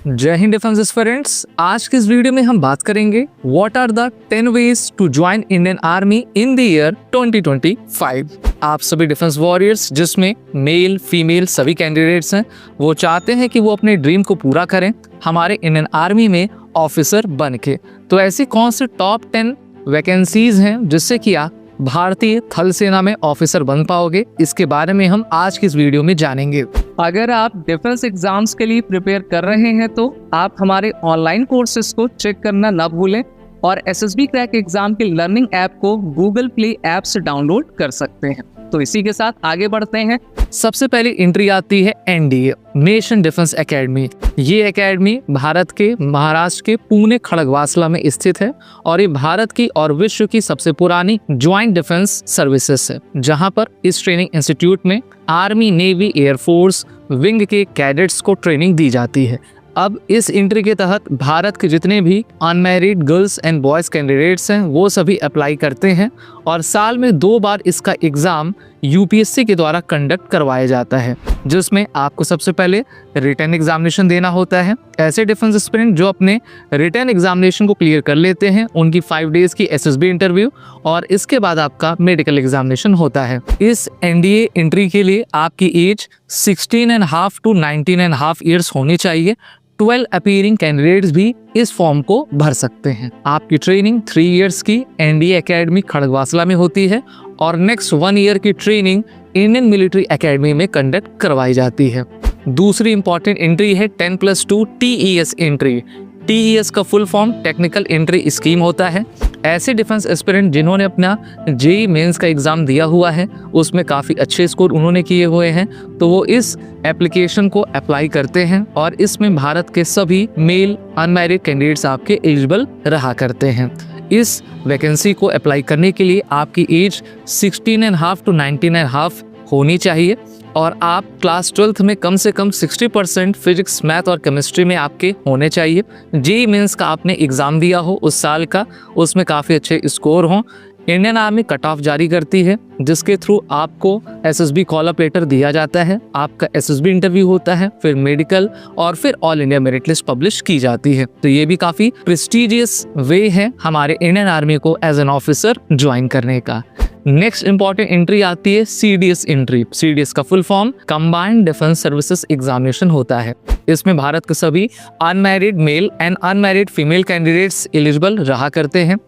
जय Hind defence aspirants. आज के इस वीडियो में हम बात करेंगे what are the 10 ways to join Indian army in the year 2025। आप सभी डिफेंस वॉरियर्स जिसमें मेल फीमेल सभी कैंडिडेट्स हैं, वो चाहते हैं कि वो अपने ड्रीम को पूरा करें हमारे इंडियन आर्मी में ऑफिसर बन के। तो ऐसी कौन सी टॉप 10 वैकेंसीज हैं जिससे कि आप भारतीय थल सेना में ऑफिसर बन पाओगे, इसके बारे में हम आज की इस वीडियो में जानेंगे। अगर आप डिफेंस एग्जाम्स के लिए प्रिपेयर कर रहे हैं तो आप हमारे ऑनलाइन कोर्सेज को चेक करना ना भूलें और एसएसबी क्रैक एग्जाम के लर्निंग ऐप को गूगल प्ले ऐप से डाउनलोड कर सकते हैं। तो इसी के साथ आगे बढ़ते हैं। सबसे पहली एंट्री आती है एनडीए, नेशन डिफेंस एकेडमी। ये एकेडमी भारत के महाराष्ट्र के पुणे खड़गवासला में स्थित है और ये भारत की और विश्व की सबसे पुरानी ज्वाइंट डिफेंस सर्विसेज है, जहां पर इस ट्रेनिंग इंस्टीट्यूट में आर्मी, नेवी, एयरफोर्स, विंग के कैडेट्स को ट्रेनिंग दी जाती है। अब इस एंट्री के तहत भारत के जितने भी unmarried girls and boys candidates हैं वो सभी अप्लाई करते हैं और साल में 2 बार इसका एग्ज़ाम यूपीएससी के द्वारा कंडक्ट करवाया जाता है, जिसमें आपको सबसे पहले रिटन एग्जामिनेशन देना होता है। ऐसे डिफेंस एस्पिरेंट जो अपने रिटन एग्जामिनेशन को क्लियर कर लेते हैं उनकी 5 डेज़ की एसएसबी इंटरव्यू और इसके बाद आपका मेडिकल एग्जामिनेशन होता है। इस एनडीए एंट्री के लिए आपकी एज 16.5 to 19.5 ईयर्स होनी चाहिए। 12 अपीयरिंग कैंडिडेट्स भी इस फॉर्म को भर सकते हैं। आपकी ट्रेनिंग 3 ईयर्स की एनडीए एकेडमी खड़गवासला में होती है और नेक्स्ट 1 ईयर की ट्रेनिंग इंडियन मिलिट्री एकेडमी में कंडक्ट करवाई जाती है। दूसरी इंपॉर्टेंट एंट्री है 10+2 TES एंट्री। TES का full form technical entry scheme होता है। ऐसे डिफेंस एस्पिरेंट जिन्होंने अपना जेईई मेंस का एग्ज़ाम दिया हुआ है, उसमें काफ़ी अच्छे स्कोर उन्होंने किए हुए हैं, तो वो इस एप्लीकेशन को अप्लाई करते हैं और इसमें भारत के सभी मेल अनमैरिड कैंडिडेट्स आपके एलिजिबल रहा करते हैं। इस वैकेंसी को अप्लाई करने के लिए आपकी एज 16.5 to 19.5 होनी चाहिए और आप क्लास 12th में कम से कम 60% फिजिक्स, मैथ और केमिस्ट्री में आपके होने चाहिए। जेईई मेंस का आपने एग्ज़ाम दिया हो उस साल का, उसमें काफ़ी अच्छे स्कोर हों। इंडियन आर्मी कट ऑफ जारी करती है जिसके थ्रू आपको एसएसबी कॉल अप लेटर दिया जाता है, आपका एसएसबी इंटरव्यू होता है, फिर मेडिकल और फिर all India merit list publish की जाती है। तो ये भी काफ़ी प्रेस्टिजियस वे है हमारे इंडियन आर्मी को एज एन ऑफिसर ज्वाइन करने का। नेक्स्ट इंपॉर्टेंट एंट्री आती है CDS एंट्री। CDS का full form combined defence services examination होता है। इसमें भारत के सभी unmarried male and unmarried female candidates eligible रहा करते हैं।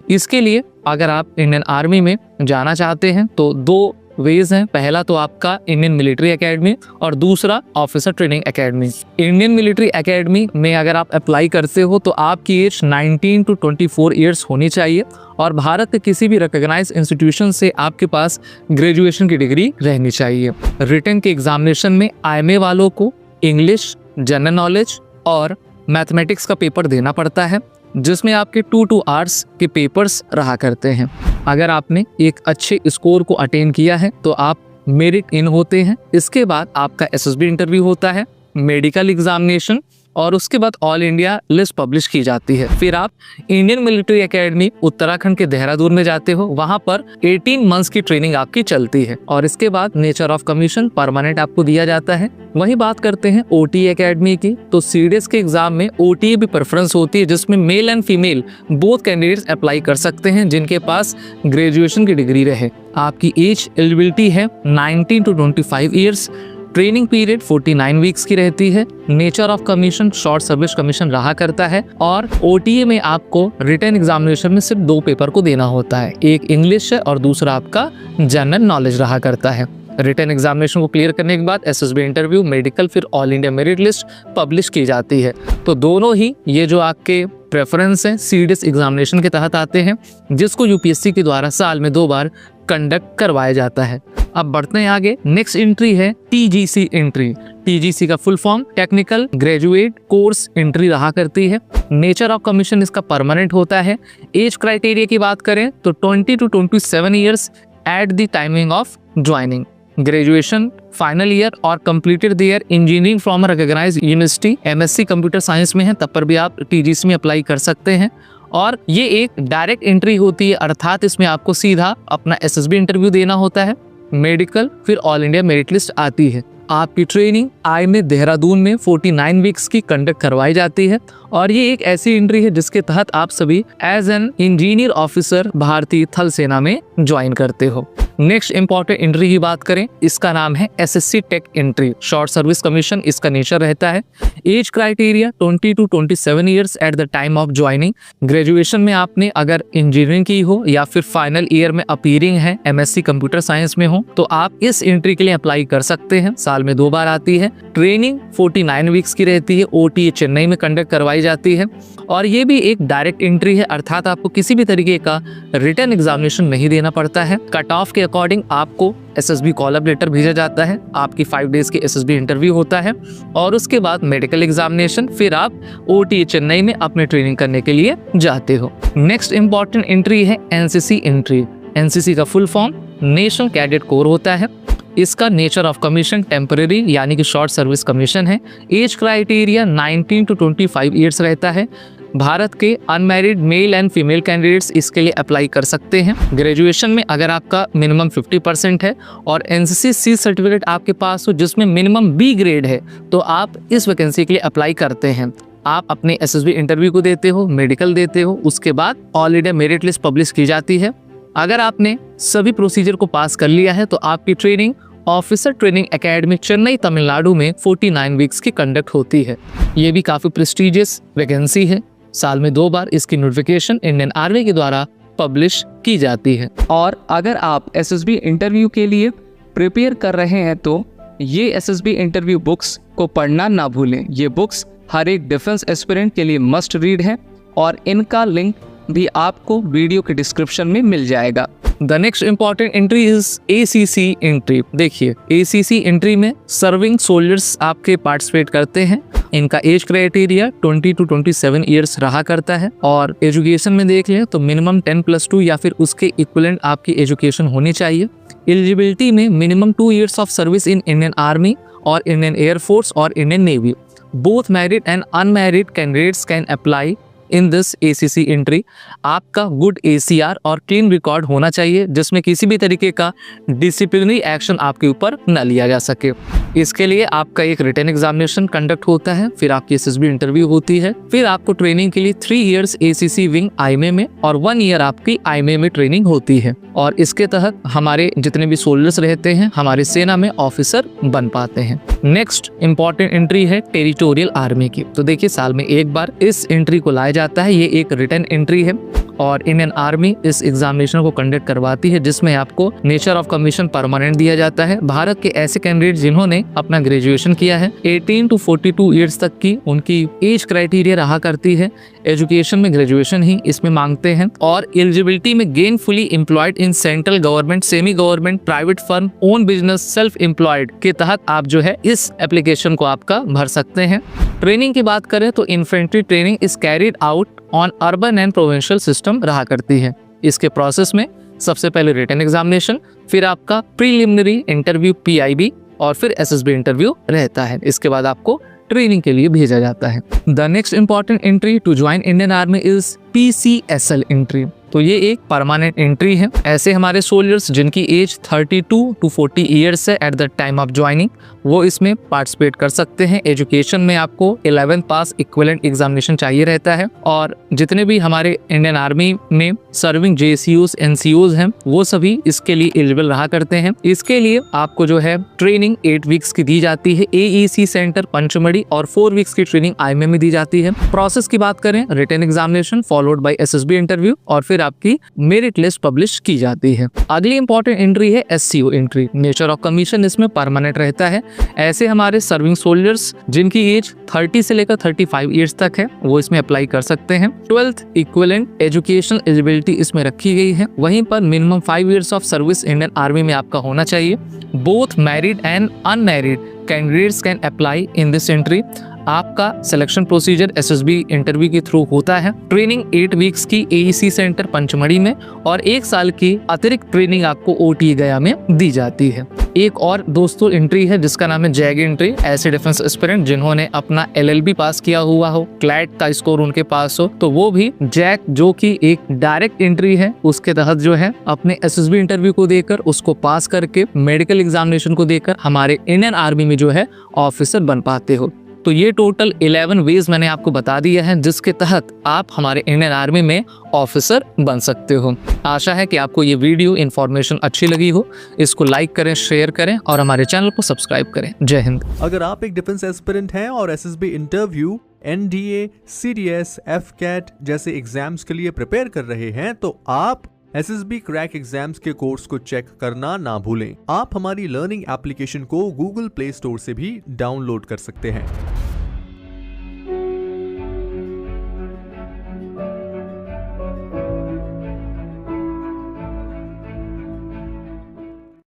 इसके लिए अगर आप इंडियन आर्मी में जाना चाहते हैं तो 2 वेज हैं। पहला तो आपका इंडियन मिलिट्री एकेडमी और दूसरा officer training academy. Indian military academy में अगर आप अप्लाई करते हो तो आपकी एज 19 to 24 ईयर्स होनी चाहिए और भारत के किसी भी रिकॉग्नाइज्ड इंस्टीट्यूशन से आपके पास ग्रेजुएशन की डिग्री रहनी चाहिए। रिटन के एग्जामिनेशन में IMA वालों को इंग्लिश, जनरल नॉलेज और मैथमेटिक्स का पेपर देना पड़ता है, जिसमें आपके 2 आवर्स के पेपर्स रहा करते हैं। अगर आपने एक अच्छे स्कोर को अटेन किया है तो आप मेरिट इन होते हैं। इसके बाद आपका एसएसबी इंटरव्यू होता है, मेडिकल एग्जामिनेशन और उसके बाद ऑल इंडिया लिस्ट पब्लिश की जाती है। फिर आप इंडियन मिलिट्री एकेडमी उत्तराखंड के देहरादून में जाते हो, वहां पर 18 मंथ्स की ट्रेनिंग आपकी चलती है और इसके बाद नेचर ऑफ कमीशन परमानेंट आपको दिया जाता है। वहीं बात करते हैं OTA एकेडमी की, तो CDS के एग्जाम में OTA भी प्रेफरेंस होती है, जिसमें male and female both candidates apply कर सकते हैं जिनके पास ग्रेजुएशन की डिग्री रहे। आपकी एज एलिजिबिलिटी है 19 to 25 years. Training period 49 weeks की रहती है। Nature of commission short service commission रहा करता है और OTA में आपको रिटन एग्जामिनेशन में सिर्फ 2 पेपर को देना होता है, एक इंग्लिश है और दूसरा आपका जनरल नॉलेज रहा करता है। रिटन एग्जामिनेशन को क्लियर करने के बाद एसएसबी इंटरव्यू, मेडिकल, फिर all India merit list publish की जाती है। तो दोनों ही ये जो आपके प्रेफरेंस हैं CDS एग्जामिनेशन के तहत आते हैं, जिसको यूपीएससी के द्वारा साल में 2 बार कंडक्ट करवाया जाता है। अब बढ़ते हैं आगे। नेक्स्ट एंट्री है TGC एंट्री। TGC का full form technical graduate course entry रहा करती है। नेचर ऑफ कमीशन इसका परमानेंट होता है। एज क्राइटेरिया की बात करें तो 20 to 27 years at the timing of joining. Graduation final year और completed the year engineering from recognised university, MSc computer science में है तब पर भी आप TGC में अप्लाई कर सकते हैं। और ये एक डायरेक्ट एंट्री होती है, अर्थात इसमें आपको सीधा अपना एसएसबी इंटरव्यू देना होता है, मेडिकल, फिर ऑल इंडिया मेरिट लिस्ट आती है। आपकी ट्रेनिंग IMA देहरादून में 49 वीक्स की कंडक्ट करवाई जाती है और ये एक ऐसी एंट्री है जिसके तहत आप सभी एज एन इंजीनियर ऑफिसर भारतीय थल सेना में ज्वाइन करते हो। नेक्स्ट इंपॉर्टेंट एंट्री की बात करें, इसका नाम है SSC tech entry, short service commission इसका नेचर रहता है। Age criteria 20 to 27 years at the time of joining. Graduation में आपने अगर इंजीनियरिंग की हो या फिर फाइनल ईयर में अपीयरिंग है MSc कंप्यूटर साइंस में हो तो आप इस एंट्री के लिए अप्लाई कर सकते हैं। साल में 2 बार आती है। ट्रेनिंग 49 वीक्स की रहती है। OTA चेन्नई में कंडक्ट करवाई जाती है और ये भी एक डायरेक्ट एंट्री है, अर्थात आपको किसी भी तरीके का रिटन एग्जामिनेशन नहीं देना पड़ता है। कट ऑफ के अकॉर्डिंग आपको SSB कॉल अप लेटर भेजा जाता है, आपकी 5 डेज की SSB इंटरव्यू होता है और उसके बाद मेडिकल एग्जामिनेशन, फिर आप OTA चेन्नई में अपने ट्रेनिंग करने के लिए जाते हो। नेक्स्ट इंपॉर्टेंट एंट्री है NCC एंट्री। NCC का full form national cadet corps होता है। इसका नेचर ऑफ कमीशन टेम्परेरी यानी कि शॉर्ट सर्विस कमीशन है। एज क्राइटेरिया 19 to 25 ईयर्स रहता है। भारत के unmarried male and female candidates इसके लिए अप्लाई कर सकते हैं। ग्रेजुएशन में अगर आपका मिनिमम 50% है और NCC C सर्टिफिकेट आपके पास हो जिसमें मिनिमम B ग्रेड है तो आप इस वैकेंसी के लिए अप्लाई करते हैं। आप अपने SSB इंटरव्यू को देते हो, मेडिकल देते हो, उसके बाद all India merit list publish की जाती है। अगर आपने सभी प्रोसीजर को पास कर लिया है तो आपकी training officer training academy Chennai Tamil Nadu में 49 वीक्स की कंडक्ट होती है। ये भी काफ़ी प्रेस्टिजियस वैकेंसी है। साल में 2 बार इसकी नोटिफिकेशन इंडियन आर्मी के द्वारा पब्लिश की जाती है। और अगर आप SSB इंटरव्यू के लिए प्रिपेयर कर रहे हैं तो ये SSB इंटरव्यू बुक्स को पढ़ना ना भूलें। ये बुक्स हर एक डिफेंस एस्पिरेंट के लिए मस्ट रीड है और इनका लिंक भी आपको वीडियो के डिस्क्रिप्शन में मिल जाएगा। The next important entry is ACC entry. देखिए ACC एंट्री में सर्विंग सोल्जर्स आपके पार्टिसिपेट करते हैं। इनका एज क्राइटेरिया 20 to 27 ईयर्स रहा करता है और एजुकेशन में देख लें तो मिनिमम 10+2 या फिर उसके इक्विवेलेंट आपकी एजुकेशन होनी चाहिए। एलिजिबिलिटी में minimum 2 years of service in Indian army और इंडियन एयरफोर्स और Indian navy. Both married and unmarried candidates can apply in this ACC entry. आपका गुड ACR और क्लीन रिकॉर्ड होना चाहिए जिसमें किसी भी तरीके का डिसिप्लिनरी एक्शन आपके ऊपर न लिया जा सके। इसके लिए आपका एक रिटन एग्जामिनेशन कंडक्ट होता है, फिर आपकी SSB इंटरव्यू होती है, फिर आपको ट्रेनिंग के लिए 3 ईयर्स ACC विंग IMA में और 1 ईयर आपकी IMA में ट्रेनिंग होती है और इसके तहत हमारे जितने भी सोल्जर्स रहते हैं हमारी सेना में ऑफिसर बन पाते हैं। नेक्स्ट इंपॉर्टेंट एंट्री है टेरिटोरियल आर्मी की। तो देखिए साल में 1 बार इस एंट्री को लाया जाता है। ये एक रिटन एंट्री है और इंडियन आर्मी इस एग्जामिनेशन को कंडक्ट करवाती है जिसमें आपको नेचर ऑफ कमीशन परमानेंट दिया जाता है। भारत के ऐसे कैंडिडेट जिन्होंने अपना ग्रेजुएशन किया है 18 to 42 ईयर्स तक की उनकी एज क्राइटेरिया रहा करती है। एजुकेशन में ग्रेजुएशन ही इसमें मांगते हैं और एलिजिबिलिटी में gainfully employed in central government, semi government, private firm, own business, self employed के तहत आप जो है इस एप्लीकेशन को आपका भर सकते हैं। ट्रेनिंग की बात करें तो infantry training is carried out on urban and provincial system रहा करती है। इसके प्रोसेस में सबसे पहले रिटन एग्जामिनेशन, फिर आपका प्रीलिमिनरी इंटरव्यू PIB और फिर SSB इंटरव्यू रहता है। इसके बाद आपको ट्रेनिंग के लिए भेजा जाता है। The next important entry to join Indian army is PCSL entry. तो ये एक परमानेंट एंट्री है। ऐसे हमारे सोल्जर्स जिनकी एज 32 to 40 ईयर्स है eight the time of joining वो इसमें पार्टिसिपेट कर सकते हैं। एजुकेशन में आपको 11th पास इक्विवेलेंट एग्जामिनेशन चाहिए रहता है और जितने भी हमारे इंडियन आर्मी में सर्विंग JCOs NCOs हैं वो सभी इसके लिए एलिजिबल रहा करते हैं। इसके लिए आपको जो है ट्रेनिंग 8 वीक्स की दी जाती है। AEC सेंटर पंचमढ़ी और 4 वीक्स की ट्रेनिंग IMA में दी जाती है। प्रोसेस की बात करें written examination followed by SSB interview और फिर आपकी मेरिट लिस्ट पब्लिश की जाती है। अगली इंपॉर्टेंट एंट्री है SCO entry. Nature of commission इसमें परमानेंट रहता है। ऐसे हमारे सर्विंग सोल्जर्स जिनकी एज 30 से लेकर 35 ईयर्स तक है वो इसमें अप्लाई कर सकते हैं। 12th इक्विवेलेंट एजुकेशन एलिजिबिलिटी इसमें रखी गई है। वहीं पर minimum 5 years of service Indian army में आपका होना चाहिए। Both married and unmarried candidates can apply in this entry. आपका सिलेक्शन प्रोसीजर SSB इंटरव्यू के थ्रू होता है। ट्रेनिंग 8 वीक्स की AEC सेंटर पंचमढ़ी में और 1 साल की अतिरिक्त ट्रेनिंग आपको OTA गया में दी जाती है। एक और दोस्तों एंट्री है जिसका नाम है जैग एंट्री। ऐसे डिफेंस एस्पिरेंट जिन्होंने अपना LLB पास किया हुआ हो, क्लैट का स्कोर उनके पास हो, तो वो भी जैग जो कि एक डायरेक्ट एंट्री है उसके तहत जो है अपने SSB इंटरव्यू को देकर उसको पास करके मेडिकल एग्जामिनेशन को देकर हमारे इंडियन आर्मी में जो है ऑफिसर बन पाते हो। तो ये टोटल 11 वेज मैंने आपको बता दिया है जिसके तहत आप हमारे इंडियन आर्मी में ऑफिसर बन सकते हो। आशा है कि आपको ये वीडियो इन्फॉर्मेशन अच्छी लगी हो। इसको लाइक करें, शेयर करें और हमारे चैनल को सब्सक्राइब करें। जय हिंद। अगर आप एक डिफेंस एस्पिरेंट हैं और SSB interview, NDA, CDS, FCAT जैसे एग्जाम्स के लिए प्रिपेयर कर रहे हैं तो आप SSB क्रैक एग्जाम्स के कोर्स को चेक करना ना भूलें। आप हमारी लर्निंग एप्लीकेशन को Google प्ले स्टोर से भी डाउनलोड कर सकते हैं।